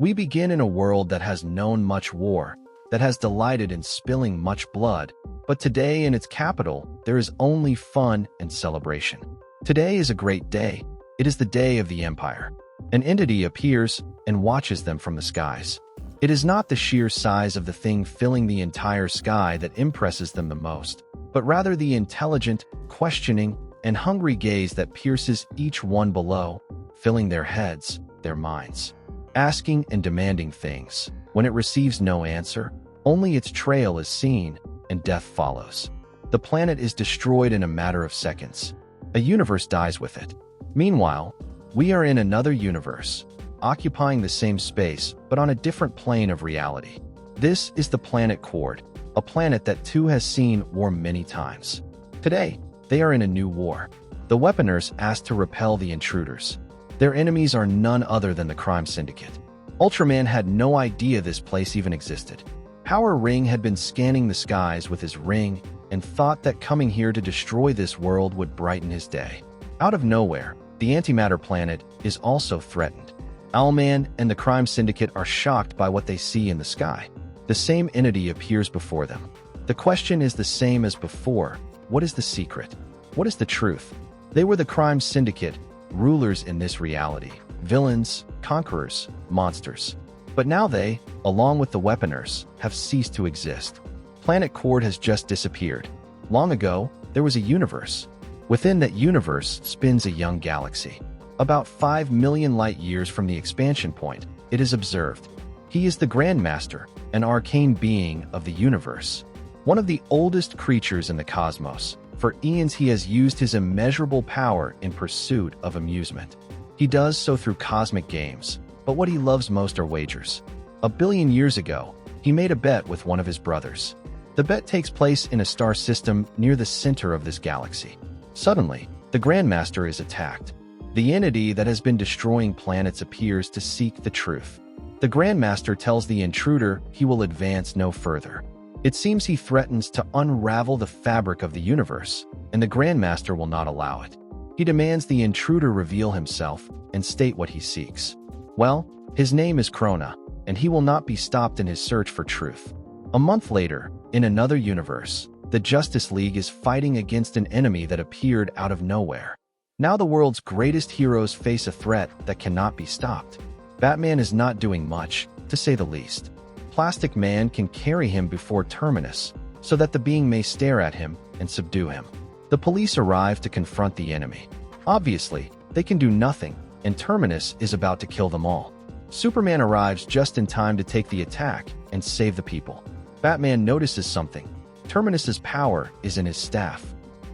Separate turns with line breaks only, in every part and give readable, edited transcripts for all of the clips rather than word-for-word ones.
We begin in a world that has known much war, that has delighted in spilling much blood, but today in its capital, there is only fun and celebration. Today is a great day. It is the day of the Empire. An entity appears and watches them from the skies. It is not the sheer size of the thing filling the entire sky that impresses them the most, but rather the intelligent, questioning, and hungry gaze that pierces each one below, filling their heads, their minds, asking and demanding things. When it receives no answer, only its trail is seen, and death follows. The planet is destroyed in a matter of seconds. A universe dies with it. Meanwhile, we are in another universe, occupying the same space, but on a different plane of reality. This is the planet Cord, a planet that too has seen war many times. Today, they are in a new war. The Weaponers asked to repel the intruders. Their enemies are none other than the crime syndicate. Ultraman had no idea this place even existed. Power Ring had been scanning the skies with his ring and thought that coming here to destroy this world would brighten his day. Out of nowhere, the antimatter planet is also threatened. Owlman and the crime syndicate are shocked by what they see in the sky. The same entity appears before them. The question is the same as before. What is the secret? What is the truth? They were the crime syndicate, rulers in this reality, villains, conquerors, monsters. But now they, along with the Weaponers, have ceased to exist. Planet Cord has just disappeared. Long ago, there was a universe. Within that universe spins a young galaxy. About 5 million light years from the expansion point, it is observed. He is the Grandmaster, an arcane being of the universe. One of the oldest creatures in the cosmos. For eons he has used his immeasurable power in pursuit of amusement. He does so through cosmic games, but what he loves most are wagers. 1 billion years ago, he made a bet with one of his brothers. The bet takes place in a star system near the center of this galaxy. Suddenly, the Grandmaster is attacked. The entity that has been destroying planets appears to seek the truth. The Grandmaster tells the intruder he will advance no further. It seems he threatens to unravel the fabric of the universe, and the Grandmaster will not allow it. He demands the intruder reveal himself and state what he seeks. Well, his name is Krona, and he will not be stopped in his search for truth. A month later, in another universe, the Justice League is fighting against an enemy that appeared out of nowhere. Now the world's greatest heroes face a threat that cannot be stopped. Batman is not doing much, to say the least. Plastic Man can carry him before Terminus, so that the being may stare at him and subdue him. The police arrive to confront the enemy. Obviously, they can do nothing, and Terminus is about to kill them all. Superman arrives just in time to take the attack and save the people. Batman notices something. Terminus's power is in his staff.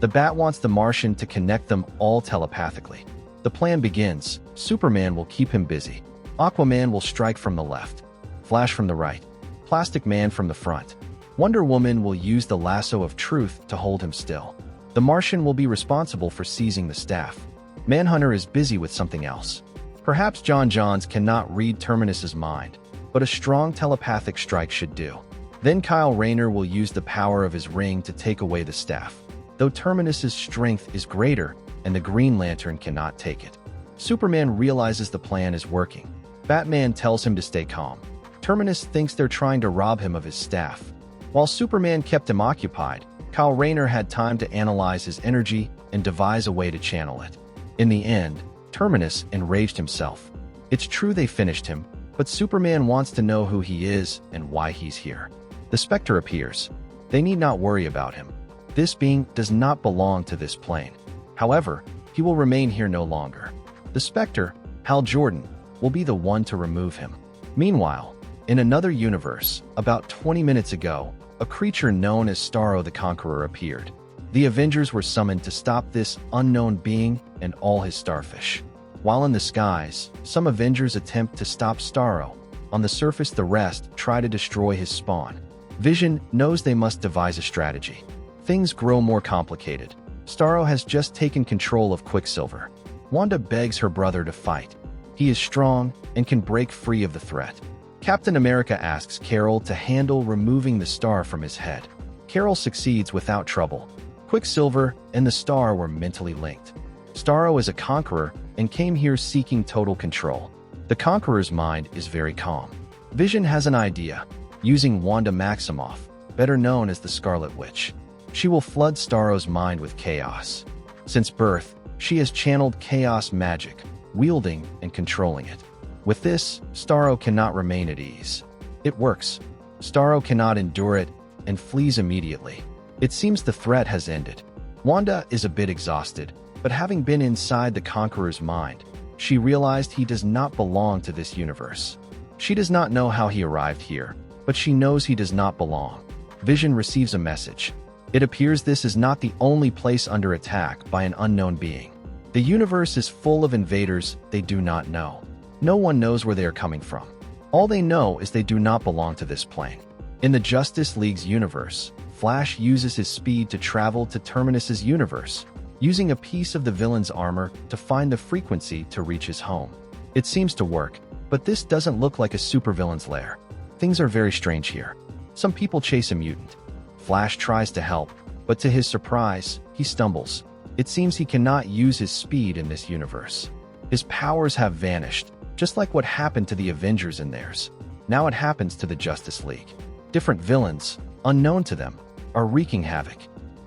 The Bat wants the Martian to connect them all telepathically. The plan begins. Superman will keep him busy. Aquaman will strike from the left. Flash from the right. Plastic Man from the front. Wonder Woman will use the lasso of truth to hold him still. The Martian will be responsible for seizing the staff. Manhunter is busy with something else. Perhaps John Johns cannot read Terminus's mind, but a strong telepathic strike should do. Then Kyle Rayner will use the power of his ring to take away the staff. Though Terminus's strength is greater, and the Green Lantern cannot take it. Superman realizes the plan is working. Batman tells him to stay calm. Terminus thinks they're trying to rob him of his staff. While Superman kept him occupied, Kyle Rayner had time to analyze his energy and devise a way to channel it. In the end, Terminus enraged himself. It's true they finished him, but Superman wants to know who he is and why he's here. The Spectre appears. They need not worry about him. This being does not belong to this plane. However, he will remain here no longer. The Spectre, Hal Jordan, will be the one to remove him. Meanwhile, in another universe, about 20 minutes ago, a creature known as Starro the Conqueror appeared. The Avengers were summoned to stop this unknown being and all his starfish. While in the skies, some Avengers attempt to stop Starro. On the surface, the rest try to destroy his spawn. Vision knows they must devise a strategy. Things grow more complicated. Starro has just taken control of Quicksilver. Wanda begs her brother to fight. He is strong and can break free of the threat. Captain America asks Carol to handle removing the star from his head. Carol succeeds without trouble. Quicksilver and the star were mentally linked. Starro is a conqueror and came here seeking total control. The Conqueror's mind is very calm. Vision has an idea, using Wanda Maximoff, better known as the Scarlet Witch. She will flood Starro's mind with chaos. Since birth, she has channeled chaos magic, wielding and controlling it. With this, Starro cannot remain at ease. It works. Starro cannot endure it and flees immediately. It seems the threat has ended. Wanda is a bit exhausted, but having been inside the Conqueror's mind, she realized he does not belong to this universe. She does not know how he arrived here, but she knows he does not belong. Vision receives a message. It appears this is not the only place under attack by an unknown being. The universe is full of invaders they do not know. No one knows where they are coming from. All they know is they do not belong to this plane. In the Justice League's universe, Flash uses his speed to travel to Terminus's universe, using a piece of the villain's armor to find the frequency to reach his home. It seems to work, but this doesn't look like a supervillain's lair. Things are very strange here. Some people chase a mutant. Flash tries to help, but to his surprise, he stumbles. It seems he cannot use his speed in this universe. His powers have vanished, just like what happened to the Avengers in theirs. Now it happens to the Justice League. Different villains, unknown to them, are wreaking havoc.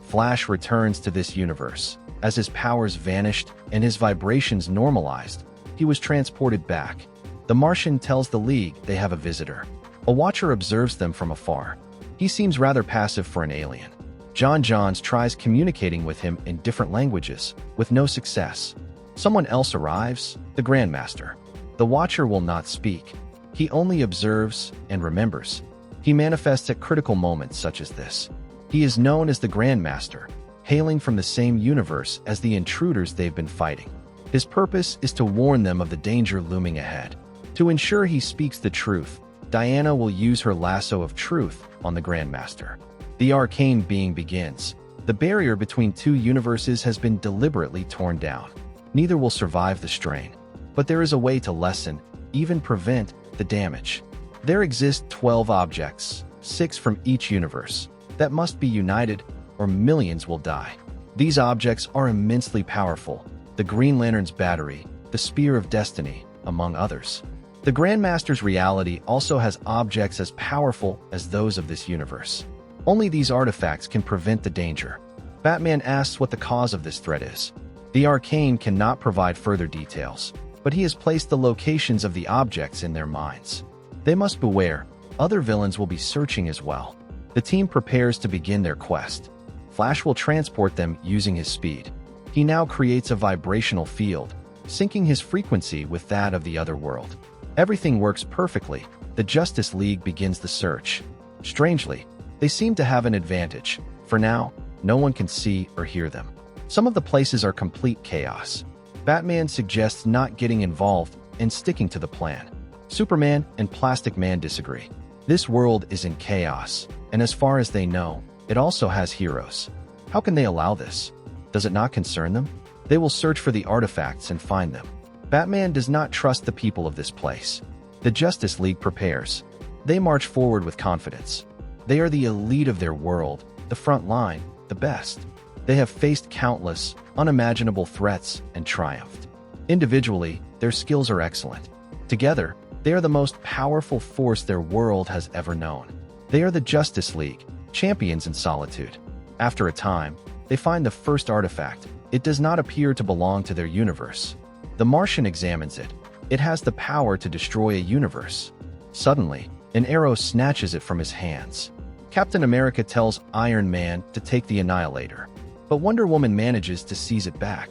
Flash returns to this universe. As his powers vanished and his vibrations normalized, he was transported back. The Martian tells the League they have a visitor. A watcher observes them from afar. He seems rather passive for an alien. John Johns tries communicating with him in different languages, with no success. Someone else arrives, the Grandmaster. The watcher will not speak. He only observes and remembers. He manifests at critical moments such as this. He is known as the Grandmaster, hailing from the same universe as the intruders they've been fighting. His purpose is to warn them of the danger looming ahead. To ensure he speaks the truth, Diana will use her lasso of truth on the Grandmaster. The arcane being begins. The barrier between two universes has been deliberately torn down. Neither will survive the strain. But there is a way to lessen, even prevent, the damage. There exist 12 objects, 6 from each universe, that must be united or millions will die. These objects are immensely powerful. The Green Lantern's battery, the Spear of Destiny, among others. The Grandmaster's reality also has objects as powerful as those of this universe. Only these artifacts can prevent the danger. Batman asks what the cause of this threat is. The Arcane cannot provide further details, but he has placed the locations of the objects in their minds. They must beware. Other villains will be searching as well. The team prepares to begin their quest. Flash will transport them using his speed. He now creates a vibrational field, syncing his frequency with that of the other world. Everything works perfectly. The Justice League begins the search. Strangely, they seem to have an advantage. For now, no one can see or hear them. Some of the places are complete chaos. Batman suggests not getting involved and sticking to the plan. Superman and Plastic Man disagree. This world is in chaos, and as far as they know, it also has heroes. How can they allow this? Does it not concern them? They will search for the artifacts and find them. Batman does not trust the people of this place. The Justice League prepares. They march forward with confidence. They are the elite of their world, the front line, the best. They have faced countless, unimaginable threats and triumphed. Individually, their skills are excellent. Together, they are the most powerful force their world has ever known. They are the Justice League, champions in solitude. After a time, they find the first artifact. It does not appear to belong to their universe. The Martian examines it. It has the power to destroy a universe. Suddenly, an arrow snatches it from his hands. Captain America tells Iron Man to take the Annihilator, but Wonder Woman manages to seize it back.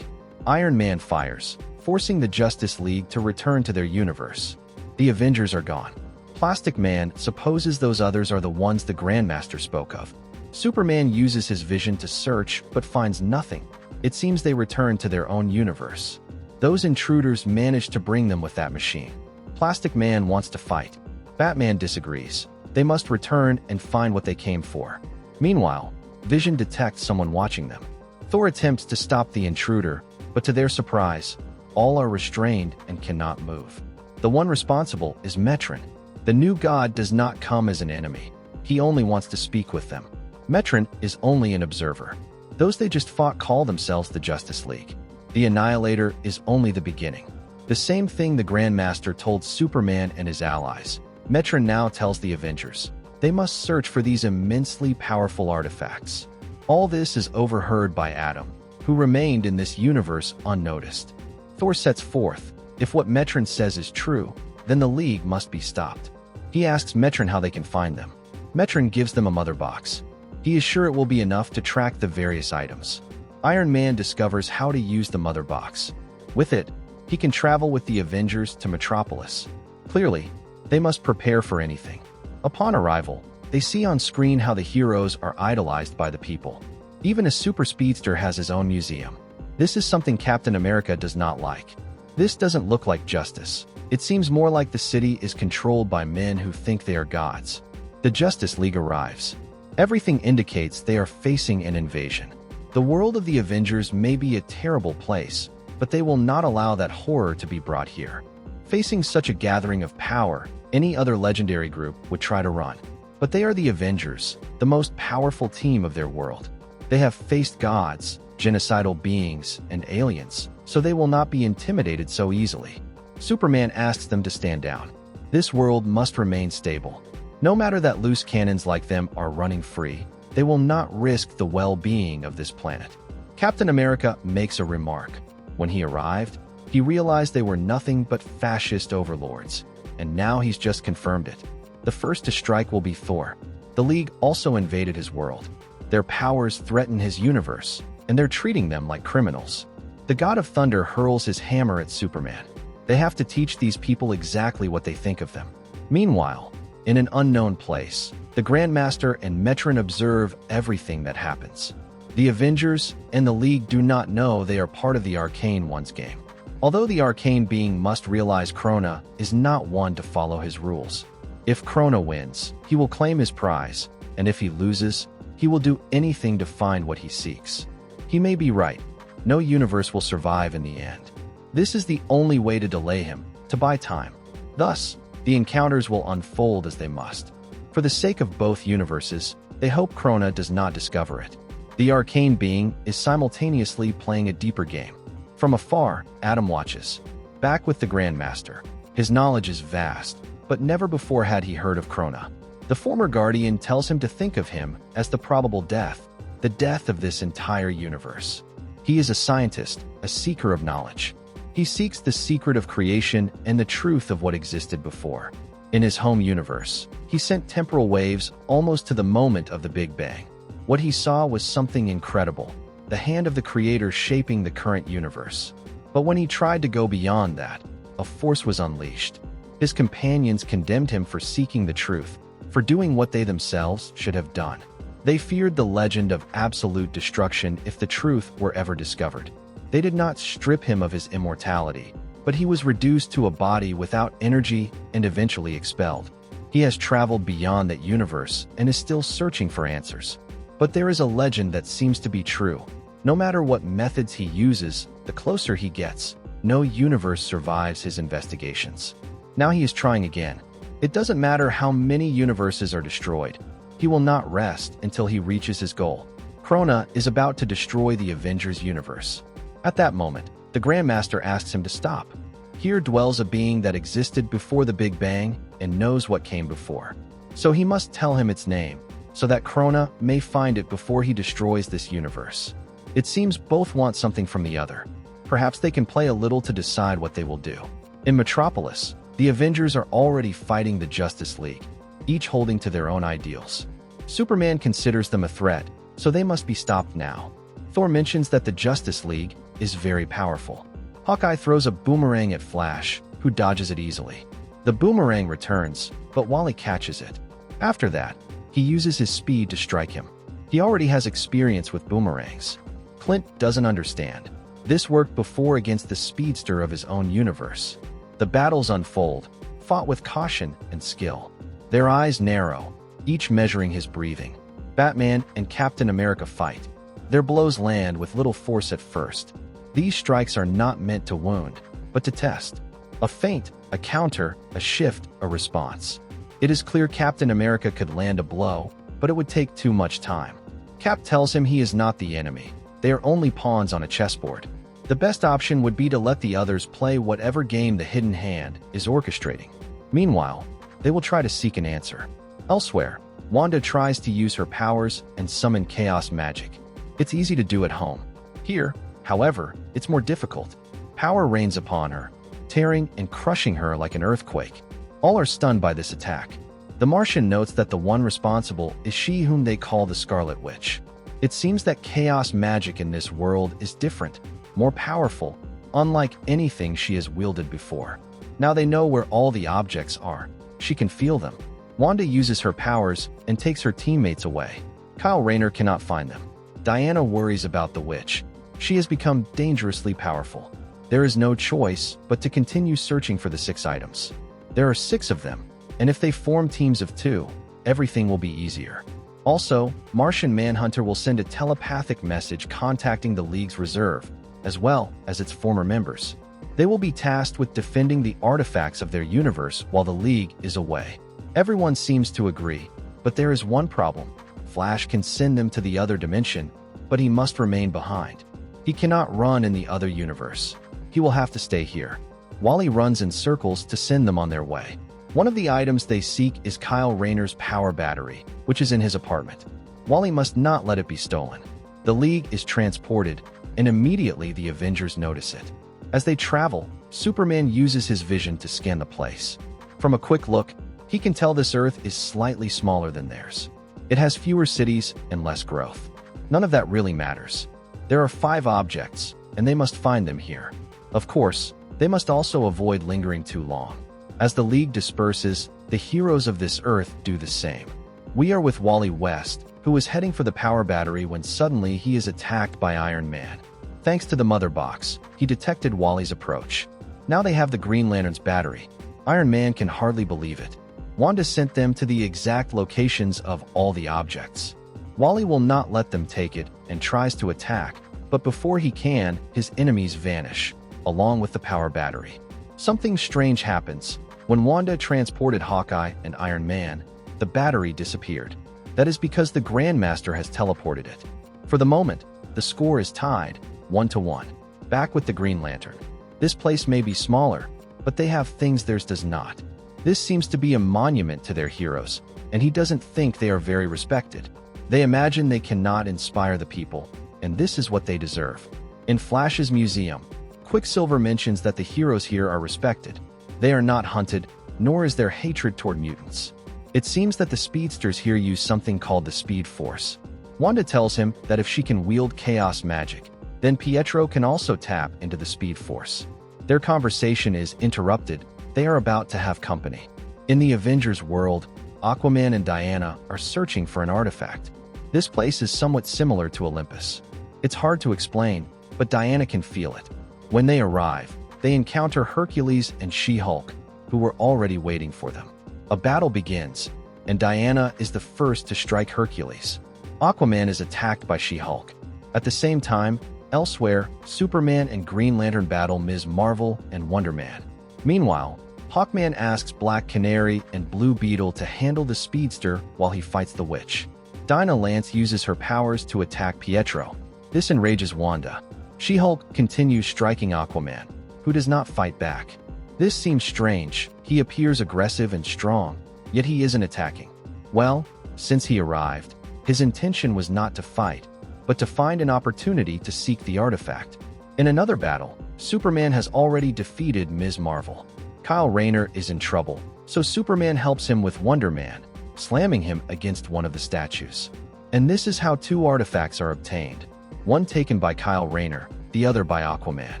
Iron Man fires, forcing the Justice League to return to their universe. The Avengers are gone. Plastic Man supposes those others are the ones the Grandmaster spoke of. Superman uses his vision to search but finds nothing. It seems they return to their own universe. Those intruders manage to bring them with that machine. Plastic Man wants to fight. Batman disagrees. They must return and find what they came for. Meanwhile, Vision detects someone watching them. Thor attempts to stop the intruder, but to their surprise, all are restrained and cannot move. The one responsible is Metron. The new god does not come as an enemy. He only wants to speak with them. Metron is only an observer. Those they just fought call themselves the Justice League. The Annihilator is only the beginning. The same thing the Grandmaster told Superman and his allies. Metron now tells the Avengers they must search for these immensely powerful artifacts. All this is overheard by Adam, who remained in this universe unnoticed. Thor sets forth, if what Metron says is true, then the League must be stopped. He asks Metron how they can find them. Metron gives them a mother box. He is sure it will be enough to track the various items. Iron Man discovers how to use the mother box. With it, he can travel with the Avengers to Metropolis. Clearly, they must prepare for anything. Upon arrival, they see on screen how the heroes are idolized by the people. Even a super speedster has his own museum. This is something Captain America does not like. This doesn't look like justice. It seems more like the city is controlled by men who think they are gods. The Justice League arrives. Everything indicates they are facing an invasion. The world of the Avengers may be a terrible place, but they will not allow that horror to be brought here. Facing such a gathering of power, any other legendary group would try to run. But they are the Avengers, the most powerful team of their world. They have faced gods, genocidal beings, and aliens, so they will not be intimidated so easily. Superman asks them to stand down. This world must remain stable. No matter that loose cannons like them are running free, they will not risk the well-being of this planet. Captain America makes a remark. When he arrived, he realized they were nothing but fascist overlords, and now he's just confirmed it. The first to strike will be Thor. The League also invaded his world. Their powers threaten his universe, and they're treating them like criminals. The God of Thunder hurls his hammer at Superman. They have to teach these people exactly what they think of them. Meanwhile, in an unknown place, the Grandmaster and Metron observe everything that happens. The Avengers and the League do not know they are part of the Arcane One's game. Although the arcane being must realize Krona is not one to follow his rules. If Krona wins, he will claim his prize, and if he loses, he will do anything to find what he seeks. He may be right. No universe will survive in the end. This is the only way to delay him, to buy time. Thus, the encounters will unfold as they must. For the sake of both universes, they hope Krona does not discover it. The arcane being is simultaneously playing a deeper game. From afar, Adam watches. Back with the Grandmaster. His knowledge is vast, but never before had he heard of Krona. The former Guardian tells him to think of him as the probable death, the death of this entire universe. He is a scientist, a seeker of knowledge. He seeks the secret of creation and the truth of what existed before. In his home universe, he sent temporal waves almost to the moment of the Big Bang. What he saw was something incredible. The hand of the Creator shaping the current universe. But when he tried to go beyond that, a force was unleashed. His companions condemned him for seeking the truth, for doing what they themselves should have done. They feared the legend of absolute destruction if the truth were ever discovered. They did not strip him of his immortality, but he was reduced to a body without energy and eventually expelled. He has traveled beyond that universe and is still searching for answers. But there is a legend that seems to be true. No matter what methods he uses, the closer he gets, no universe survives his investigations. Now he is trying again. It doesn't matter how many universes are destroyed. He will not rest until he reaches his goal. Krona is about to destroy the Avengers universe. At that moment, the Grandmaster asks him to stop. Here dwells a being that existed before the Big Bang and knows what came before. So he must tell him its name, so that Krona may find it before he destroys this universe. It seems both want something from the other. Perhaps they can play a little to decide what they will do. In Metropolis, the Avengers are already fighting the Justice League, each holding to their own ideals. Superman considers them a threat, so they must be stopped now. Thor mentions that the Justice League is very powerful. Hawkeye throws a boomerang at Flash, who dodges it easily. The boomerang returns, but Wally catches it. After that, he uses his speed to strike him. He already has experience with boomerangs. Clint doesn't understand. This worked before against the speedster of his own universe. The battles unfold, fought with caution and skill. Their eyes narrow, each measuring his breathing. Batman and Captain America fight. Their blows land with little force at first. These strikes are not meant to wound, but to test. A feint, a counter, a shift, a response. It is clear Captain America could land a blow, but it would take too much time. Cap tells him he is not the enemy. They are only pawns on a chessboard. The best option would be to let the others play whatever game the hidden hand is orchestrating. Meanwhile, they will try to seek an answer. Elsewhere, Wanda tries to use her powers and summon chaos magic. It's easy to do at home. Here, however, it's more difficult. Power rains upon her, tearing and crushing her like an earthquake. All are stunned by this attack. The Martian notes that the one responsible is she whom they call the Scarlet Witch. It seems that chaos magic in this world is different, more powerful, unlike anything she has wielded before. Now they know where all the objects are. She can feel them. Wanda uses her powers and takes her teammates away. Kyle Rayner cannot find them. Diana worries about the witch. She has become dangerously powerful. There is no choice but to continue searching for the 6 items. There are 6 of them, and if they form teams of 2, everything will be easier. Also, Martian Manhunter will send a telepathic message contacting the League's reserve, as well as its former members. They will be tasked with defending the artifacts of their universe while the League is away. Everyone seems to agree, but there is one problem. Flash can send them to the other dimension, but he must remain behind. He cannot run in the other universe. He will have to stay here. Wally runs in circles to send them on their way. One of the items they seek is Kyle Rayner's power battery, which is in his apartment. Wally must not let it be stolen. The League is transported, and immediately the Avengers notice it. As they travel, Superman uses his vision to scan the place. From a quick look, he can tell this Earth is slightly smaller than theirs. It has fewer cities and less growth. None of that really matters. There are 5 objects, and they must find them here. Of course, they must also avoid lingering too long. As the League disperses, the heroes of this Earth do the same. We are with Wally West, who is heading for the power battery when suddenly he is attacked by Iron Man. Thanks to the Mother Box, he detected Wally's approach. Now they have the Green Lantern's battery. Iron Man can hardly believe it. Wanda sent them to the exact locations of all the objects. Wally will not let them take it and tries to attack, but before he can, his enemies vanish, along with the power battery. Something strange happens. When Wanda transported Hawkeye and Iron Man, the battery disappeared. That is because the Grandmaster has teleported it. For the moment, the score is tied, 1-1. Back with the Green Lantern. This place may be smaller, but they have things theirs does not. This seems to be a monument to their heroes, and he doesn't think they are very respected. They imagine they cannot inspire the people, and this is what they deserve. In Flash's museum, Quicksilver mentions that the heroes here are respected. They are not hunted, nor is there hatred toward mutants. It seems that the speedsters here use something called the Speed Force. Wanda tells him that if she can wield chaos magic, then Pietro can also tap into the Speed Force. Their conversation is interrupted. They are about to have company. In the Avengers world, Aquaman and Diana are searching for an artifact. This place is somewhat similar to Olympus. It's hard to explain, but Diana can feel it. When they arrive, they encounter Hercules and She-Hulk, who were already waiting for them. A battle begins, and Diana is the first to strike Hercules. Aquaman is attacked by She-Hulk. At the same time, elsewhere, Superman and Green Lantern battle Ms. Marvel and Wonder Man. Meanwhile, Hawkman asks Black Canary and Blue Beetle to handle the speedster while he fights the witch. Dinah Lance uses her powers to attack Pietro. This enrages Wanda. She-Hulk continues striking Aquaman, who does not fight back. This seems strange. He appears aggressive and strong, yet he isn't attacking. Well, since he arrived, his intention was not to fight, but to find an opportunity to seek the artifact. In another battle, Superman has already defeated Ms. Marvel. Kyle Rayner is in trouble, so Superman helps him with Wonder Man, slamming him against one of the statues. And this is how 2 artifacts are obtained. One taken by Kyle Rayner, the other by Aquaman.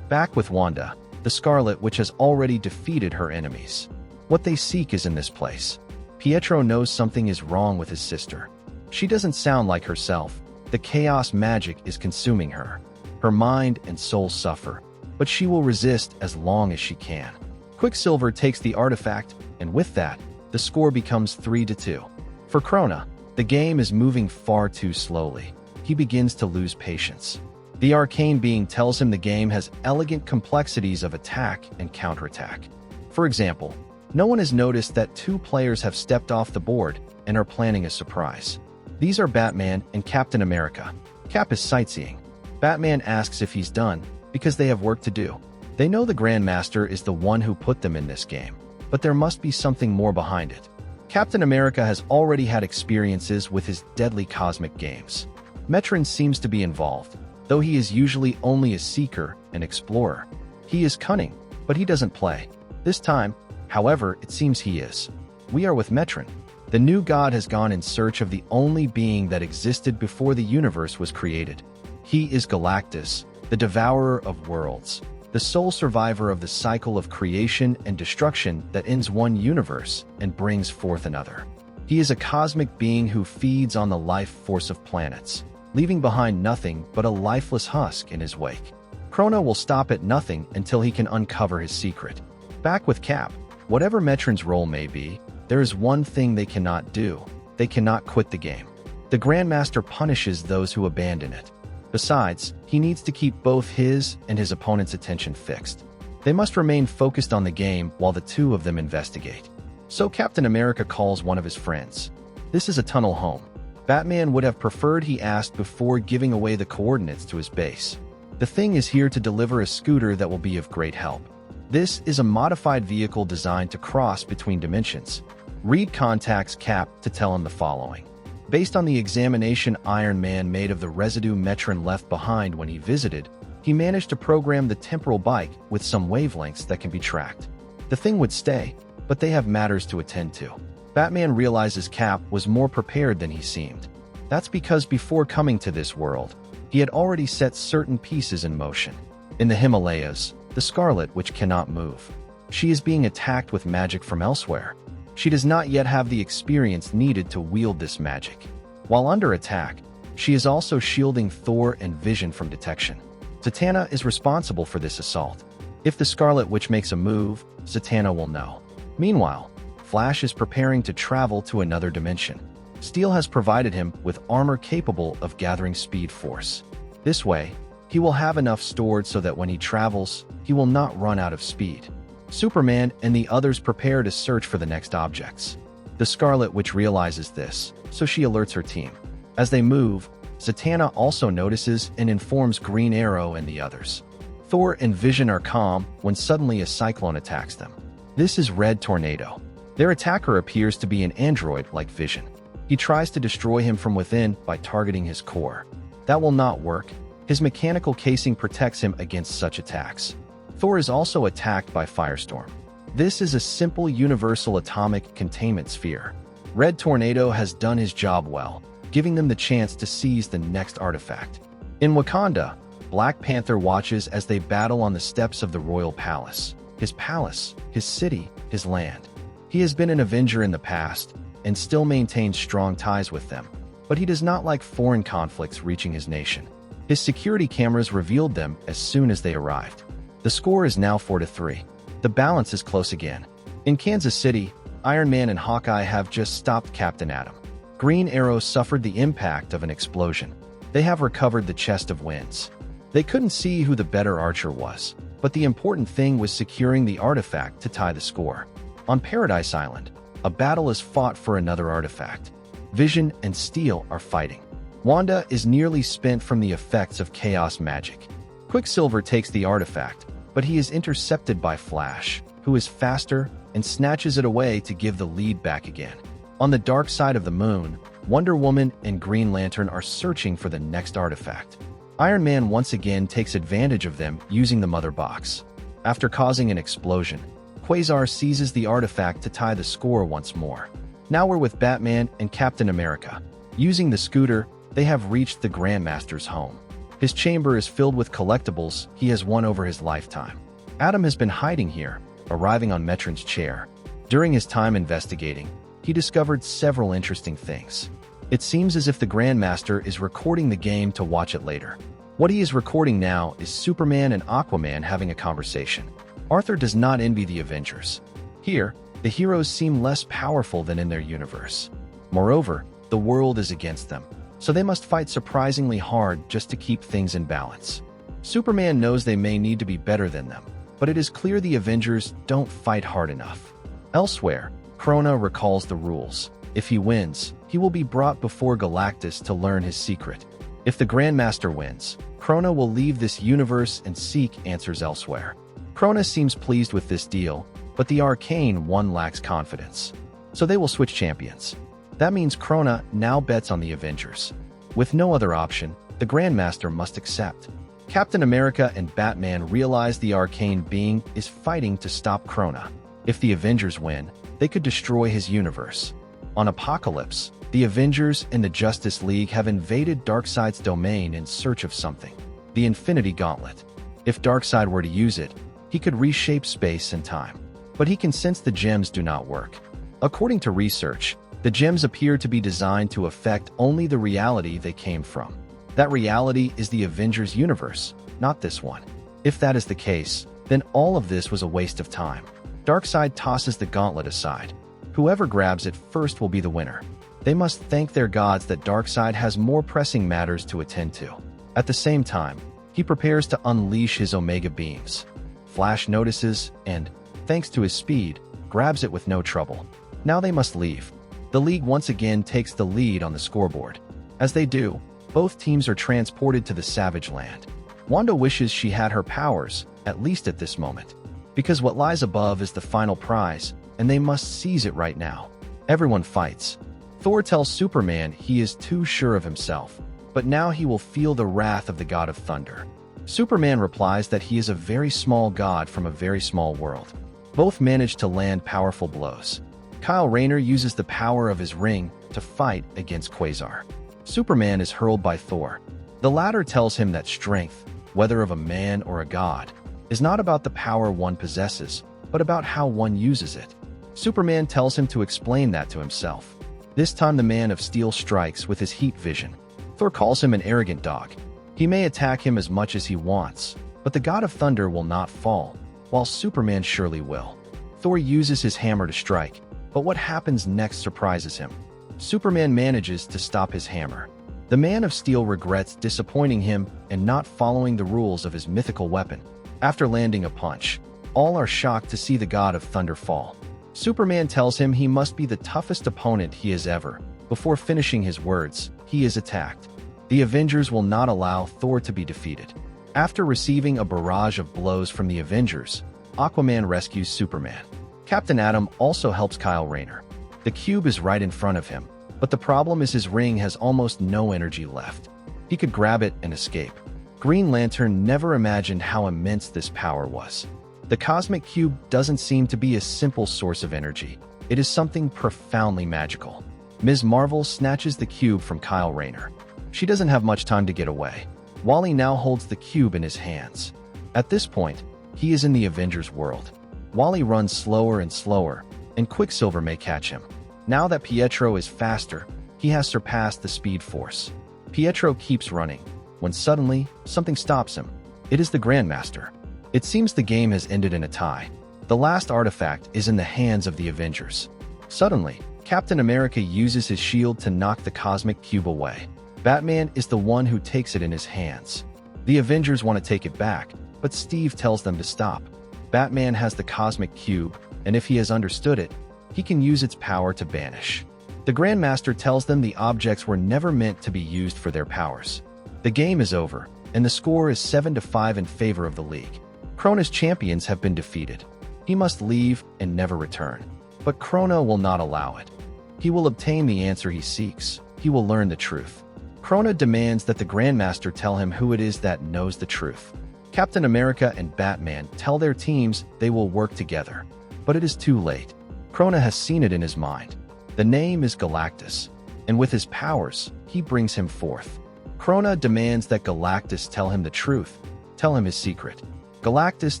Back with Wanda, the Scarlet Witch has already defeated her enemies. What they seek is in this place. Pietro knows something is wrong with his sister. She doesn't sound like herself. The chaos magic is consuming her. Her mind and soul suffer, but she will resist as long as she can. Quicksilver takes the artifact, and with that, the score becomes 3-2. For Crona, the game is moving far too slowly. He begins to lose patience. The arcane being tells him the game has elegant complexities of attack and counterattack. For example, no one has noticed that 2 players have stepped off the board and are planning a surprise. These are Batman and Captain America. Cap is sightseeing. Batman asks if he's done, because they have work to do. They know the Grandmaster is the one who put them in this game, but there must be something more behind it. Captain America has already had experiences with his deadly cosmic games. Metron seems to be involved, though he is usually only a seeker and explorer. He is cunning, but he doesn't play. This time, however, it seems he is. We are with Metron. The new god has gone in search of the only being that existed before the universe was created. He is Galactus, the devourer of worlds, the sole survivor of the cycle of creation and destruction that ends one universe and brings forth another. He is a cosmic being who feeds on the life force of planets, leaving behind nothing but a lifeless husk in his wake. Krona will stop at nothing until he can uncover his secret. Back with Cap, whatever Metron's role may be, there is one thing they cannot do. They cannot quit the game. The Grandmaster punishes those who abandon it. Besides, he needs to keep both his and his opponent's attention fixed. They must remain focused on the game while the two of them investigate. So Captain America calls one of his friends. This is a tunnel home. Batman would have preferred he asked before giving away the coordinates to his base. The Thing is here to deliver a scooter that will be of great help. This is a modified vehicle designed to cross between dimensions. Reed contacts Cap to tell him the following. Based on the examination Iron Man made of the residue Metron left behind when he visited, he managed to program the temporal bike with some wavelengths that can be tracked. The Thing would stay, but they have matters to attend to. Batman realizes Cap was more prepared than he seemed. That's because before coming to this world, he had already set certain pieces in motion. In the Himalayas, the Scarlet Witch cannot move. She is being attacked with magic from elsewhere. She does not yet have the experience needed to wield this magic. While under attack, she is also shielding Thor and Vision from detection. Zatanna is responsible for this assault. If the Scarlet Witch makes a move, Zatanna will know. Meanwhile, Flash is preparing to travel to another dimension. Steel has provided him with armor capable of gathering speed force. This way, he will have enough stored so that when he travels, he will not run out of speed. Superman and the others prepare to search for the next objects. The Scarlet Witch realizes this, so she alerts her team. As they move, Zatanna also notices and informs Green Arrow and the others. Thor and Vision are calm when suddenly a cyclone attacks them. This is Red Tornado. Their attacker appears to be an android like Vision. He tries to destroy him from within by targeting his core. That will not work. His mechanical casing protects him against such attacks. Thor is also attacked by Firestorm. This is a simple universal atomic containment sphere. Red Tornado has done his job well, giving them the chance to seize the next artifact. In Wakanda, Black Panther watches as they battle on the steps of the royal palace, his city, his land. He has been an Avenger in the past and still maintains strong ties with them, but he does not like foreign conflicts reaching his nation. His security cameras revealed them as soon as they arrived. The score is now 4-3. The balance is close again. In Kansas City, Iron Man and Hawkeye have just stopped Captain Atom. Green Arrow suffered the impact of an explosion. They have recovered the Chest of Winds. They couldn't see who the better archer was, but the important thing was securing the artifact to tie the score. On Paradise Island, a battle is fought for another artifact. Vision and Steel are fighting. Wanda is nearly spent from the effects of chaos magic. Quicksilver takes the artifact, but he is intercepted by Flash, who is faster and snatches it away to give the lead back again. On the dark side of the moon, Wonder Woman and Green Lantern are searching for the next artifact. Iron Man once again takes advantage of them using the Mother Box. After causing an explosion, Quasar seizes the artifact to tie the score once more. Now we're with Batman and Captain America. Using the scooter, they have reached the Grandmaster's home. His chamber is filled with collectibles he has won over his lifetime. Adam has been hiding here, arriving on Metron's chair. During his time investigating, he discovered several interesting things. It seems as if the Grandmaster is recording the game to watch it later. What he is recording now is Superman and Aquaman having a conversation. Arthur does not envy the Avengers. Here, the heroes seem less powerful than in their universe. Moreover, the world is against them, so they must fight surprisingly hard just to keep things in balance. Superman knows they may need to be better than them, but it is clear the Avengers don't fight hard enough. Elsewhere, Crona recalls the rules. If he wins, he will be brought before Galactus to learn his secret. If the Grandmaster wins, Krona will leave this universe and seek answers elsewhere. Krona seems pleased with this deal, but the Arcane One lacks confidence. So they will switch champions. That means Krona now bets on the Avengers. With no other option, the Grandmaster must accept. Captain America and Batman realize the arcane being is fighting to stop Krona. If the Avengers win, they could destroy his universe. On Apokolips, the Avengers and the Justice League have invaded Darkseid's domain in search of something. The Infinity Gauntlet. If Darkseid were to use it, he could reshape space and time. But he can sense the gems do not work. According to research, the gems appear to be designed to affect only the reality they came from. That reality is the Avengers universe, not this one. If that is the case, then all of this was a waste of time. Darkseid tosses the gauntlet aside. Whoever grabs it first will be the winner. They must thank their gods that Darkseid has more pressing matters to attend to. At the same time, he prepares to unleash his Omega beams. Flash notices and, thanks to his speed, grabs it with no trouble. Now they must leave. The League once again takes the lead on the scoreboard. As they do, both teams are transported to the Savage Land. Wanda wishes she had her powers, at least at this moment. Because what lies above is the final prize, and they must seize it right now. Everyone fights. Thor tells Superman he is too sure of himself, but now he will feel the wrath of the God of Thunder. Superman replies that he is a very small god from a very small world. Both manage to land powerful blows. Kyle Rayner uses the power of his ring to fight against Quasar. Superman is hurled by Thor. The latter tells him that strength, whether of a man or a god, is not about the power one possesses, but about how one uses it. Superman tells him to explain that to himself. This time the Man of Steel strikes with his heat vision. Thor calls him an arrogant dog. He may attack him as much as he wants, but the God of Thunder will not fall, while Superman surely will. Thor uses his hammer to strike, but what happens next surprises him. Superman manages to stop his hammer. The Man of Steel regrets disappointing him and not following the rules of his mythical weapon. After landing a punch, all are shocked to see the God of Thunder fall. Superman tells him he must be the toughest opponent he has ever. Before finishing his words, he is attacked. The Avengers will not allow Thor to be defeated. After receiving a barrage of blows from the Avengers, Aquaman rescues Superman. Captain Atom also helps Kyle Rayner. The cube is right in front of him, but the problem is his ring has almost no energy left. He could grab it and escape. Green Lantern never imagined how immense this power was. The cosmic cube doesn't seem to be a simple source of energy. It is something profoundly magical. Ms. Marvel snatches the cube from Kyle Rayner. She doesn't have much time to get away. Wally now holds the cube in his hands. At this point, he is in the Avengers world. Wally runs slower and slower, and Quicksilver may catch him. Now that Pietro is faster, he has surpassed the Speed Force. Pietro keeps running, when suddenly, something stops him. It is the Grandmaster. It seems the game has ended in a tie. The last artifact is in the hands of the Avengers. Suddenly, Captain America uses his shield to knock the cosmic cube away. Batman is the one who takes it in his hands. The Avengers want to take it back, but Steve tells them to stop. Batman has the cosmic cube, and if he has understood it, he can use its power to banish. The Grandmaster tells them the objects were never meant to be used for their powers. The game is over, and the score is 7-5 in favor of the League. Krona's champions have been defeated. He must leave and never return. But Krona will not allow it. He will obtain the answer he seeks. He will learn the truth. Krona demands that the Grandmaster tell him who it is that knows the truth. Captain America and Batman tell their teams they will work together. But it is too late. Krona has seen it in his mind. The name is Galactus, and with his powers, he brings him forth. Krona demands that Galactus tell him the truth, tell him his secret. Galactus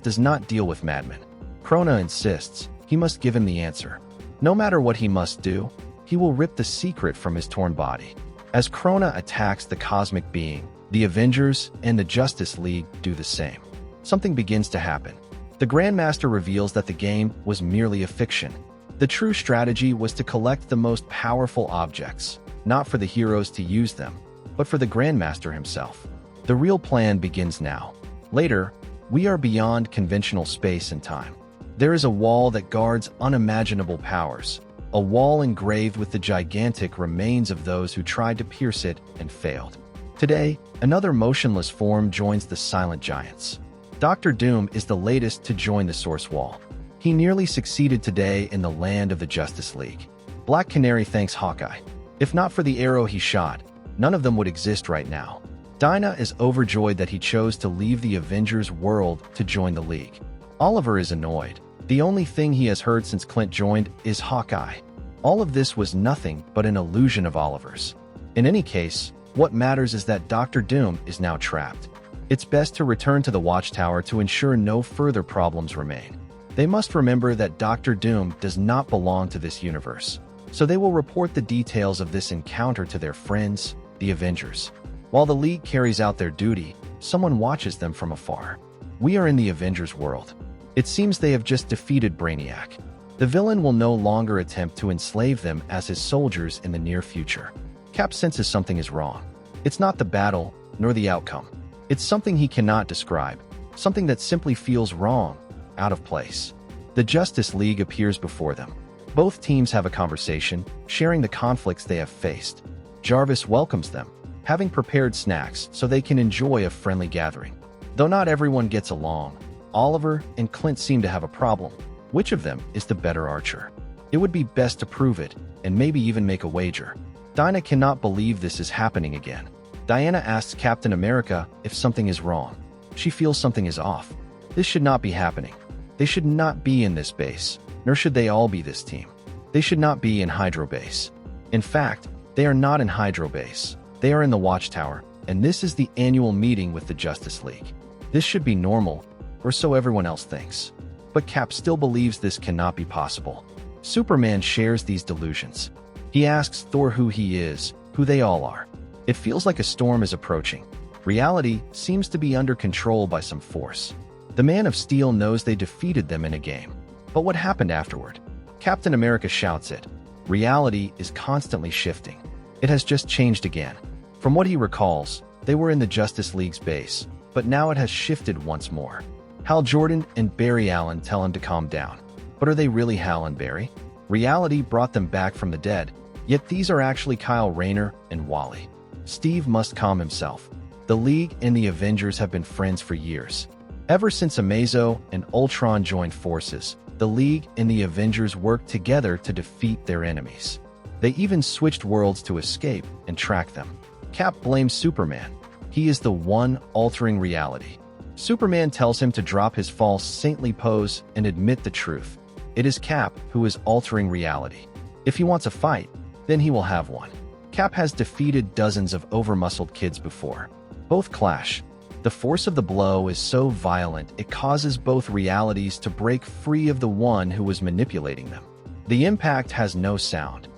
does not deal with madmen. Krona insists he must give him the answer. No matter what he must do, he will rip the secret from his torn body. As Krona attacks the cosmic being, the Avengers and the Justice League do the same. Something begins to happen. The Grandmaster reveals that the game was merely a fiction. The true strategy was to collect the most powerful objects, not for the heroes to use them, but for the Grandmaster himself. The real plan begins now. Later, we are beyond conventional space and time. There is a wall that guards unimaginable powers, a wall engraved with the gigantic remains of those who tried to pierce it and failed. Today, another motionless form joins the silent giants. Dr. Doom is the latest to join the Source Wall. He nearly succeeded today in the land of the Justice League. Black Canary thanks Hawkeye. If not for the arrow he shot, none of them would exist right now. Dinah is overjoyed that he chose to leave the Avengers world to join the League. Oliver is annoyed. The only thing he has heard since Clint joined is Hawkeye. All of this was nothing but an illusion of Oliver's. In any case, what matters is that Dr. Doom is now trapped. It's best to return to the Watchtower to ensure no further problems remain. They must remember that Dr. Doom does not belong to this universe, so they will report the details of this encounter to their friends, the Avengers. While the League carries out their duty, someone watches them from afar. We are in the Avengers world. It seems they have just defeated Brainiac. The villain will no longer attempt to enslave them as his soldiers in the near future. Cap senses something is wrong. It's not the battle, nor the outcome. It's something he cannot describe, something that simply feels wrong, out of place. The Justice League appears before them. Both teams have a conversation, sharing the conflicts they have faced. Jarvis welcomes them, having prepared snacks so they can enjoy a friendly gathering. Though not everyone gets along, Oliver and Clint seem to have a problem. Which of them is the better archer? It would be best to prove it, and maybe even make a wager. Dinah cannot believe this is happening again. Diana asks Captain America if something is wrong. She feels something is off. This should not be happening. They should not be in this base, nor should they all be this team. They should not be in Hydro Base. In fact, they are not in Hydro Base. They are in the Watchtower, and this is the annual meeting with the Justice League. This should be normal, or so everyone else thinks. But Cap still believes this cannot be possible. Superman shares these delusions. He asks Thor who he is, who they all are. It feels like a storm is approaching. Reality seems to be under control by some force. The Man of Steel knows they defeated them in a game. But what happened afterward? Captain America shouts it. Reality is constantly shifting. It has just changed again. From what he recalls, they were in the Justice League's base, but now it has shifted once more. Hal Jordan and Barry Allen tell him to calm down. But are they really Hal and Barry? Reality brought them back from the dead, yet these are actually Kyle Rayner and Wally. Steve must calm himself. The League and the Avengers have been friends for years. Ever since Amazo and Ultron joined forces, the League and the Avengers worked together to defeat their enemies. They even switched worlds to escape and track them. Cap blames Superman. He is the one altering reality. Superman tells him to drop his false saintly pose and admit the truth. It is Cap who is altering reality. If he wants a fight, then he will have one. Cap has defeated dozens of over-muscled kids before. Both clash. The force of the blow is so violent it causes both realities to break free of the one who was manipulating them. The impact has no sound,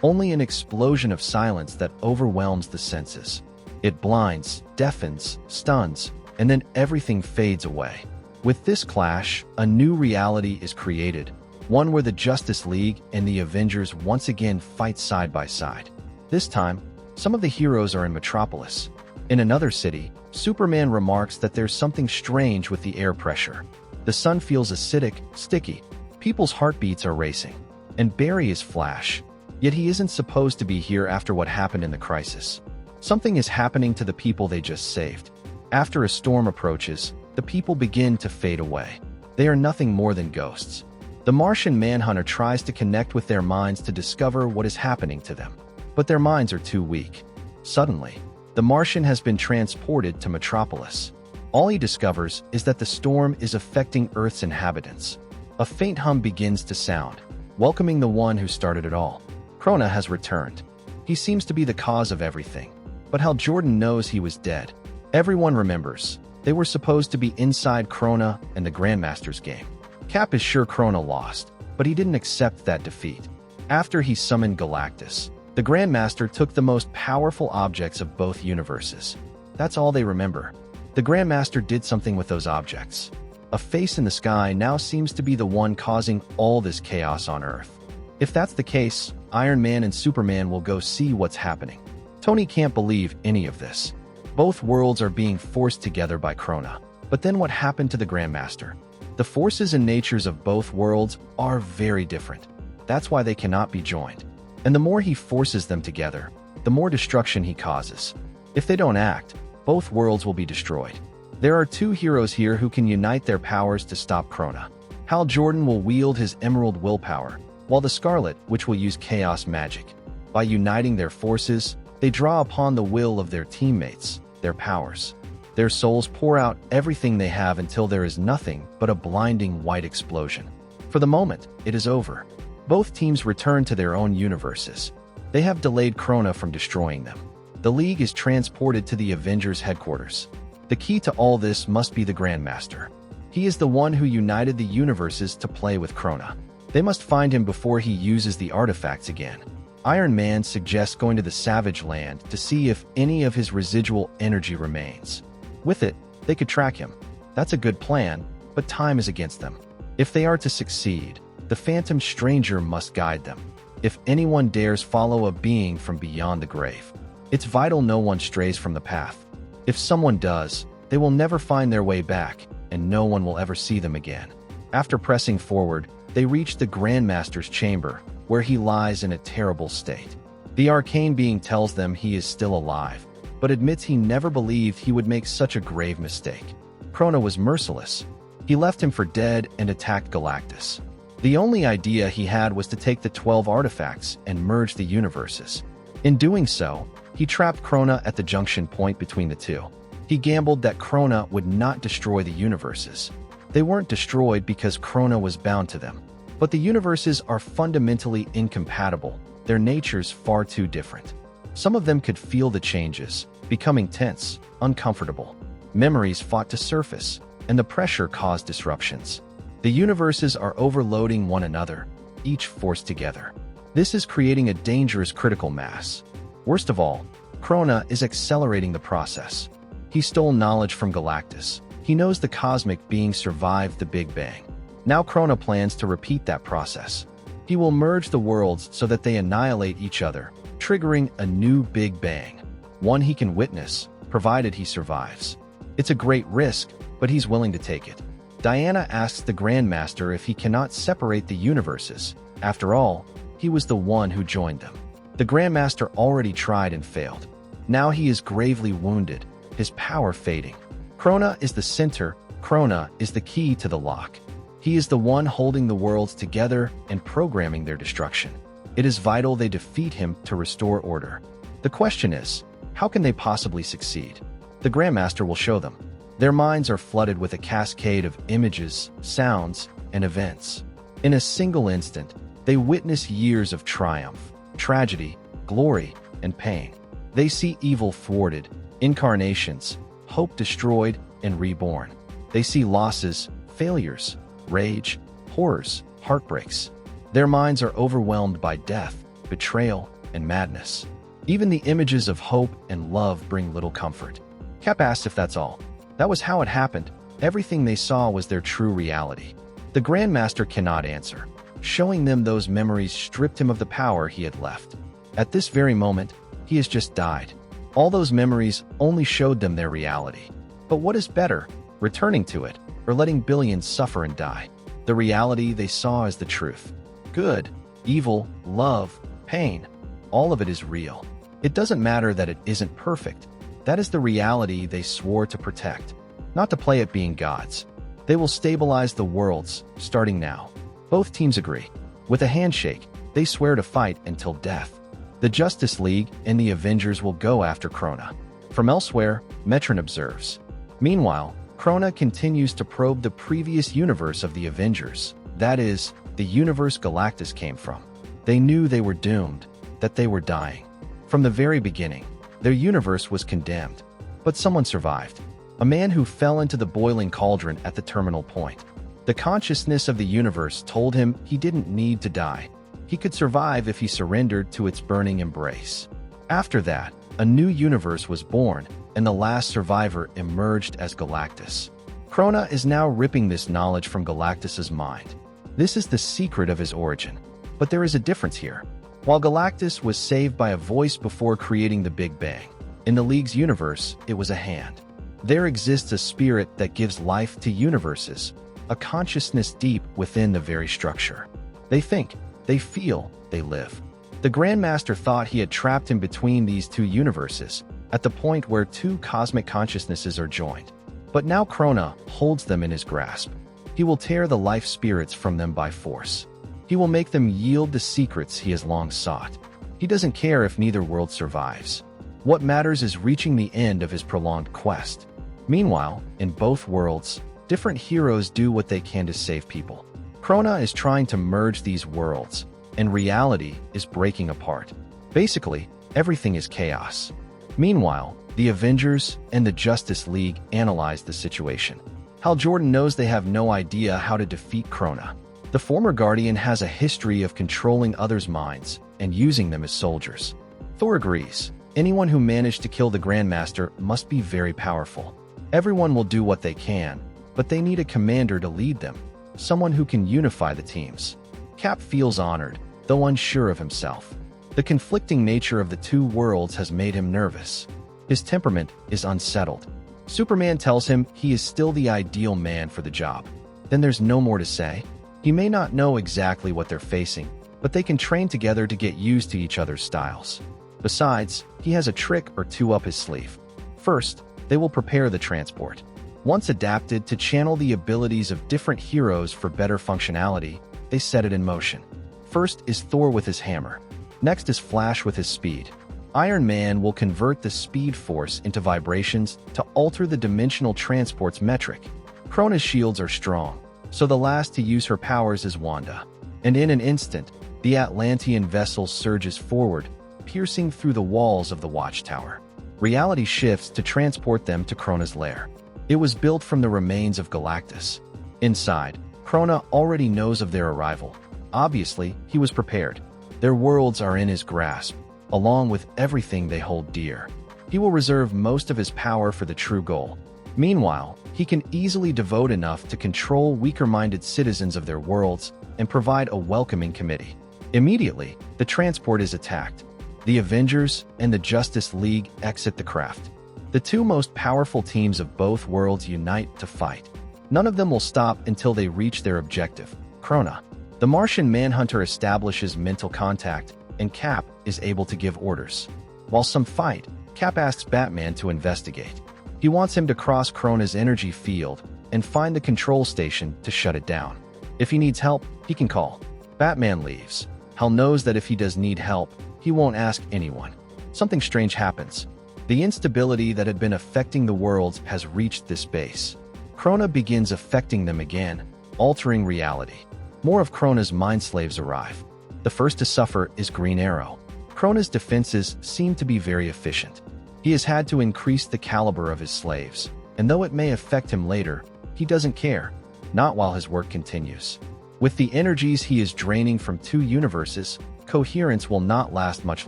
only an explosion of silence that overwhelms the senses. It blinds, deafens, stuns, and then everything fades away. With this clash, a new reality is created, one where the Justice League and the Avengers once again fight side by side. This time, some of the heroes are in Metropolis. In another city, Superman remarks that there's something strange with the air pressure. The sun feels acidic, sticky. People's heartbeats are racing. And Barry is Flash. Yet he isn't supposed to be here after what happened in the crisis. Something is happening to the people they just saved. After a storm approaches, the people begin to fade away. They are nothing more than ghosts. The Martian Manhunter tries to connect with their minds to discover what is happening to them. But their minds are too weak. Suddenly, the Martian has been transported to Metropolis. All he discovers is that the storm is affecting Earth's inhabitants. A faint hum begins to sound, welcoming the one who started it all. Krona has returned. He seems to be the cause of everything. But Hal Jordan knows he was dead. Everyone remembers. They were supposed to be inside Krona and the Grandmaster's game. Cap is sure Krona lost, but he didn't accept that defeat. After he summoned Galactus, the Grandmaster took the most powerful objects of both universes. That's all they remember. The Grandmaster did something with those objects. A face in the sky now seems to be the one causing all this chaos on Earth. If that's the case, Iron Man and Superman will go see what's happening. Tony can't believe any of this. Both worlds are being forced together by Krona. But then what happened to the Grandmaster? The forces and natures of both worlds are very different. That's why they cannot be joined. And the more he forces them together, the more destruction he causes. If they don't act, both worlds will be destroyed. There are two heroes here who can unite their powers to stop Krona. Hal Jordan will wield his emerald willpower, while the Scarlet Witch will use chaos magic. By uniting their forces, they draw upon the will of their teammates, their powers. Their souls pour out everything they have until there is nothing but a blinding white explosion. For the moment, it is over. Both teams return to their own universes. They have delayed Krona from destroying them. The League is transported to the Avengers headquarters. The key to all this must be the Grandmaster. He is the one who united the universes to play with Krona. They must find him before he uses the artifacts again. Iron Man suggests going to the Savage Land to see if any of his residual energy remains. With it, they could track him. That's a good plan, but time is against them. If they are to succeed, the Phantom Stranger must guide them. If anyone dares follow a being from beyond the grave, it's vital no one strays from the path. If someone does, they will never find their way back, and no one will ever see them again. After pressing forward, they reach the Grandmaster's chamber, where he lies in a terrible state. The arcane being tells them he is still alive, but admits he never believed he would make such a grave mistake. Krona was merciless. He left him for dead and attacked Galactus. The only idea he had was to take the 12 artifacts and merge the universes. In doing so, he trapped Krona at the junction point between the two. He gambled that Krona would not destroy the universes. They weren't destroyed because Krona was bound to them. But the universes are fundamentally incompatible, their natures far too different. Some of them could feel the changes, becoming tense, uncomfortable. Memories fought to surface, and the pressure caused disruptions. The universes are overloading one another, each forced together. This is creating a dangerous critical mass. Worst of all, Krona is accelerating the process. He stole knowledge from Galactus. He knows the cosmic being survived the Big Bang. Now Krona plans to repeat that process. He will merge the worlds so that they annihilate each other, triggering a new Big Bang, one he can witness, provided he survives. It's a great risk, but he's willing to take it. Diana asks the Grandmaster if he cannot separate the universes. After all, he was the one who joined them. The Grandmaster already tried and failed. Now he is gravely wounded, his power fading. Krona is the center, Krona is the key to the lock. He is the one holding the worlds together and programming their destruction. It is vital they defeat him to restore order. The question is, how can they possibly succeed? The Grandmaster will show them. Their minds are flooded with a cascade of images, sounds, and events. In a single instant, they witness years of triumph, tragedy, glory, and pain. They see evil thwarted, incarnations, hope destroyed, and reborn. They see losses, failures, rage, horrors, heartbreaks. Their minds are overwhelmed by death, betrayal, and madness. Even the images of hope and love bring little comfort. Cap asks if that's all. That was how it happened. Everything they saw was their true reality. The Grandmaster cannot answer. Showing them those memories stripped him of the power he had left. At this very moment, he has just died. All those memories only showed them their reality. But what is better, returning to it, or letting billions suffer and die? The reality they saw is the truth. Good, evil, love, pain, all of it is real. It doesn't matter that it isn't perfect. That is the reality they swore to protect, not to play at being gods. They will stabilize the worlds, starting now. Both teams agree. With a handshake, they swear to fight until death. The Justice League and the Avengers will go after Krona. From elsewhere, Metron observes. Meanwhile, Krona continues to probe the previous universe of the Avengers, that is, the universe Galactus came from. They knew they were doomed, that they were dying. From the very beginning, their universe was condemned. But someone survived. A man who fell into the boiling cauldron at the terminal point. The consciousness of the universe told him he didn't need to die. He could survive if he surrendered to its burning embrace. After that, a new universe was born, and the last survivor emerged as Galactus. Krona is now ripping this knowledge from Galactus's mind. This is the secret of his origin. But there is a difference here. While Galactus was saved by a voice before creating the Big Bang, in the League's universe, it was a hand. There exists a spirit that gives life to universes, a consciousness deep within the very structure. They think, they feel, they live. The Grandmaster thought he had trapped him between these two universes, at the point where two cosmic consciousnesses are joined. But now Krona holds them in his grasp. He will tear the life spirits from them by force. He will make them yield the secrets he has long sought. He doesn't care if neither world survives. What matters is reaching the end of his prolonged quest. Meanwhile, in both worlds, different heroes do what they can to save people. Krona is trying to merge these worlds, and reality is breaking apart. Basically, everything is chaos. Meanwhile, the Avengers and the Justice League analyze the situation. Hal Jordan knows they have no idea how to defeat Krona. The former Guardian has a history of controlling others' minds and using them as soldiers. Thor agrees. Anyone who managed to kill the Grandmaster must be very powerful. Everyone will do what they can, but they need a commander to lead them, someone who can unify the teams. Cap feels honored, though unsure of himself. The conflicting nature of the two worlds has made him nervous. His temperament is unsettled. Superman tells him he is still the ideal man for the job. Then there's no more to say. He may not know exactly what they're facing, but they can train together to get used to each other's styles. Besides, he has a trick or two up his sleeve. First, they will prepare the transport. Once adapted to channel the abilities of different heroes for better functionality, they set it in motion. First is Thor with his hammer. Next is Flash with his speed. Iron Man will convert the speed force into vibrations to alter the dimensional transport's metric. Krona's shields are strong, so the last to use her powers is Wanda. And in an instant, the Atlantean vessel surges forward, piercing through the walls of the watchtower. Reality shifts to transport them to Krona's lair. It was built from the remains of Galactus. Inside, Krona already knows of their arrival. Obviously, he was prepared. Their worlds are in his grasp, along with everything they hold dear. He will reserve most of his power for the true goal. Meanwhile, he can easily devote enough to control weaker-minded citizens of their worlds and provide a welcoming committee. Immediately, the transport is attacked. The Avengers and the Justice League exit the craft. The two most powerful teams of both worlds unite to fight. None of them will stop until they reach their objective, Krona. The Martian Manhunter establishes mental contact, and Cap is able to give orders. While some fight, Cap asks Batman to investigate. He wants him to cross Krona's energy field and find the control station to shut it down. If he needs help, he can call. Batman leaves. Hal knows that if he does need help, he won't ask anyone. Something strange happens. The instability that had been affecting the worlds has reached this base. Krona begins affecting them again, altering reality. More of Krona's mind slaves arrive. The first to suffer is Green Arrow. Krona's defenses seem to be very efficient. He has had to increase the caliber of his slaves, and though it may affect him later, he doesn't care, not while his work continues. With the energies he is draining from two universes, coherence will not last much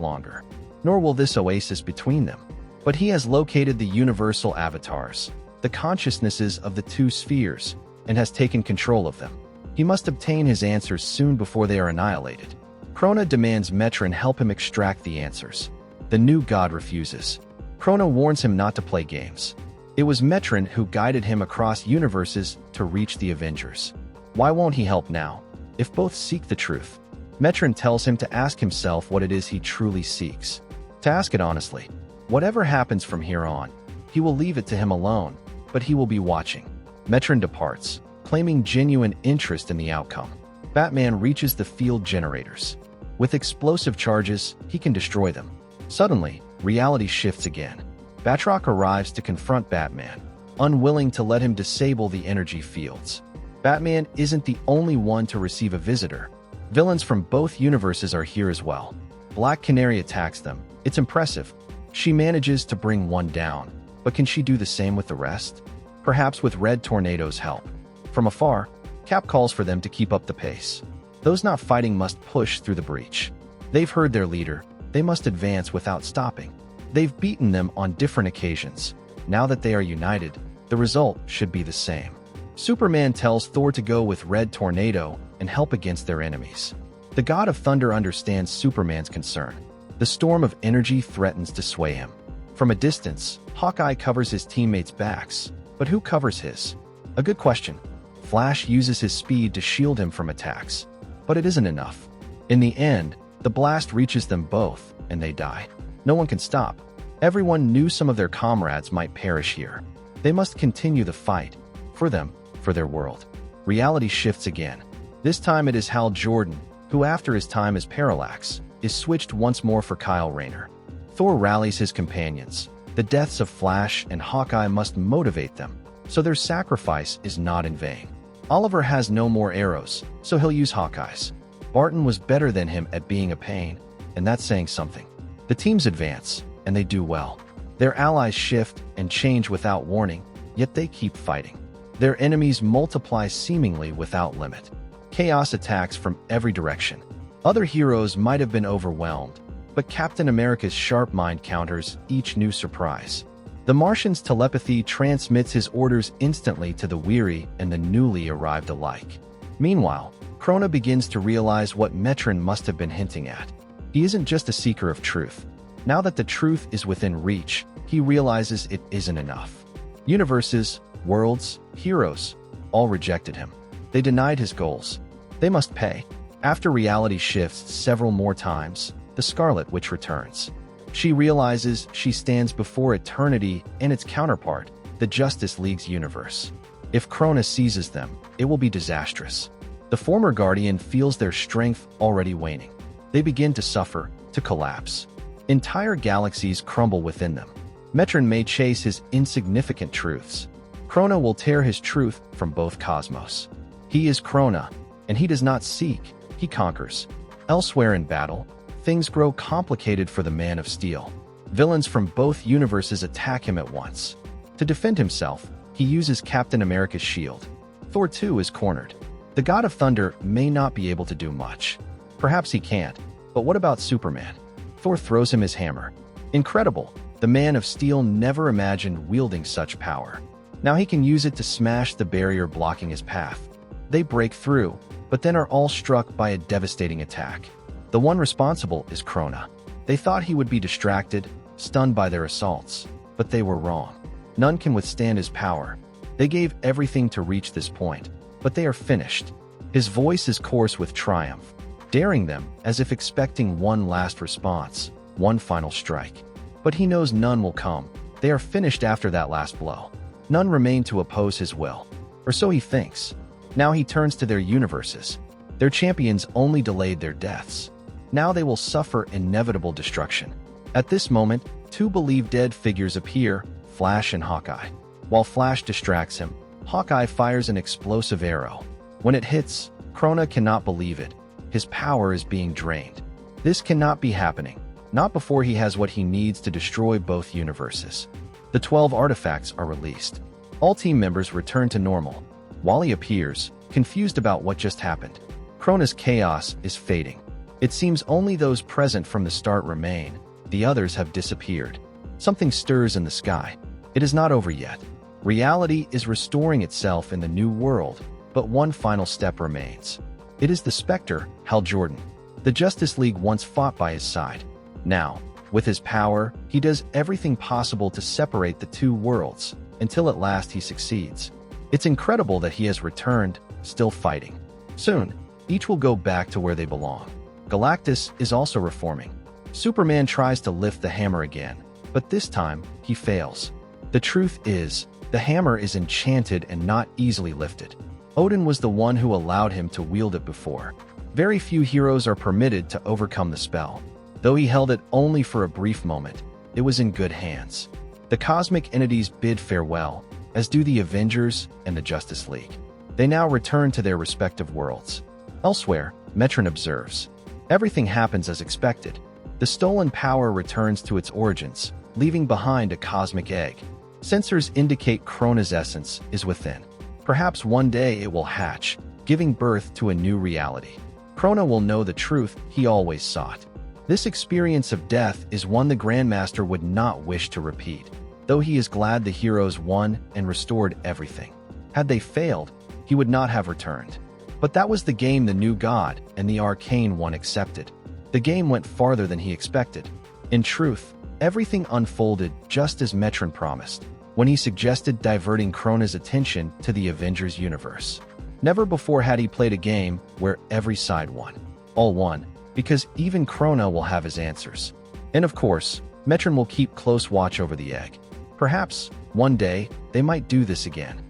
longer, nor will this oasis between them. But he has located the universal avatars, the consciousnesses of the two spheres, and has taken control of them. He must obtain his answers soon before they are annihilated. Krona demands Metron help him extract the answers. The new god refuses. Krona warns him not to play games. It was Metron who guided him across universes to reach the Avengers. Why won't he help now, if both seek the truth? Metron tells him to ask himself what it is he truly seeks. To ask it honestly. Whatever happens from here on, he will leave it to him alone, but he will be watching. Metron departs, claiming genuine interest in the outcome. Batman reaches the field generators. With explosive charges, he can destroy them. Suddenly, reality shifts again. Batroc arrives to confront Batman, unwilling to let him disable the energy fields. Batman isn't the only one to receive a visitor. Villains from both universes are here as well. Black Canary attacks them. It's impressive. She manages to bring one down, but can she do the same with the rest? Perhaps with Red Tornado's help. From afar, Cap calls for them to keep up the pace. Those not fighting must push through the breach. They've heard their leader. They must advance without stopping. They've beaten them on different occasions. Now that they are united, the result should be the same. Superman tells Thor to go with Red Tornado and help against their enemies. The God of Thunder understands Superman's concern. The storm of energy threatens to sway him. From a distance, Hawkeye covers his teammates' backs, but who covers his? A good question. Flash uses his speed to shield him from attacks, but it isn't enough. In the end, the blast reaches them both, and they die. No one can stop. Everyone knew some of their comrades might perish here. They must continue the fight. For them, for their world. Reality shifts again. This time it is Hal Jordan, who after his time as Parallax, is switched once more for Kyle Rayner. Thor rallies his companions. The deaths of Flash and Hawkeye must motivate them, so their sacrifice is not in vain. Oliver has no more arrows, so he'll use Hawkeye's. Barton was better than him at being a pain, and that's saying something. The teams advance, and they do well. Their allies shift and change without warning, yet they keep fighting. Their enemies multiply seemingly without limit. Chaos attacks from every direction. Other heroes might have been overwhelmed, but Captain America's sharp mind counters each new surprise. The Martian's telepathy transmits his orders instantly to the weary and the newly arrived alike. Meanwhile, Krona begins to realize what Metron must have been hinting at. He isn't just a seeker of truth. Now that the truth is within reach, he realizes it isn't enough. Universes, worlds, heroes, all rejected him. They denied his goals. They must pay. After reality shifts several more times, the Scarlet Witch returns. She realizes she stands before eternity and its counterpart, the Justice League's universe. If Krona seizes them, it will be disastrous. The former Guardian feels their strength already waning. They begin to suffer, to collapse. Entire galaxies crumble within them. Metron may chase his insignificant truths. Krona will tear his truth from both cosmos. He is Krona, and he does not seek, he conquers. Elsewhere in battle, things grow complicated for the Man of Steel. Villains from both universes attack him at once. To defend himself, he uses Captain America's shield. Thor too is cornered. The God of Thunder may not be able to do much. Perhaps he can't, but what about Superman? Thor throws him his hammer. Incredible, the Man of Steel never imagined wielding such power. Now he can use it to smash the barrier blocking his path. They break through, but then are all struck by a devastating attack. The one responsible is Krona. They thought he would be distracted, stunned by their assaults, but they were wrong. None can withstand his power. They gave everything to reach this point, but they are finished. His voice is coarse with triumph, daring them as if expecting one last response, one final strike. But he knows none will come. They are finished after that last blow. None remain to oppose his will. Or so he thinks. Now he turns to their universes. Their champions only delayed their deaths. Now they will suffer inevitable destruction. At this moment, two believed dead figures appear, Flash and Hawkeye. While Flash distracts him, Hawkeye fires an explosive arrow. When it hits, Krona cannot believe it. His power is being drained. This cannot be happening. Not before he has what he needs to destroy both universes. The 12 artifacts are released. All team members return to normal. Wally appears, confused about what just happened. Krona's chaos is fading. It seems only those present from the start remain. The others have disappeared. Something stirs in the sky. It is not over yet. Reality is restoring itself in the new world, but one final step remains. It is the Spectre, Hal Jordan. The Justice League once fought by his side. Now, with his power, he does everything possible to separate the two worlds, until at last he succeeds. It's incredible that he has returned, still fighting. Soon, each will go back to where they belong. Galactus is also reforming. Superman tries to lift the hammer again, but this time, he fails. The truth is, the hammer is enchanted and not easily lifted. Odin was the one who allowed him to wield it before. Very few heroes are permitted to overcome the spell. Though he held it only for a brief moment, it was in good hands. The cosmic entities bid farewell, as do the Avengers and the Justice League. They now return to their respective worlds. Elsewhere, Metron observes. Everything happens as expected. The stolen power returns to its origins, leaving behind a cosmic egg. Sensors indicate Krona's essence is within. Perhaps one day it will hatch, giving birth to a new reality. Krona will know the truth he always sought. This experience of death is one the Grandmaster would not wish to repeat, though he is glad the heroes won and restored everything. Had they failed, he would not have returned. But that was the game the new god and the arcane one accepted. The game went farther than he expected. In truth, everything unfolded just as Metron promised, when he suggested diverting Krona's attention to the Avengers universe. Never before had he played a game where every side won. All won, because even Krona will have his answers. And of course, Metron will keep close watch over the egg. Perhaps, one day, they might do this again.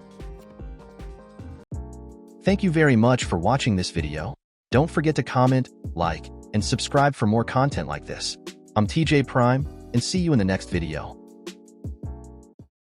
Thank you very much for watching this video. Don't forget to comment, like, and subscribe for more content like this. I'm TJ Prime, and see you in the next video.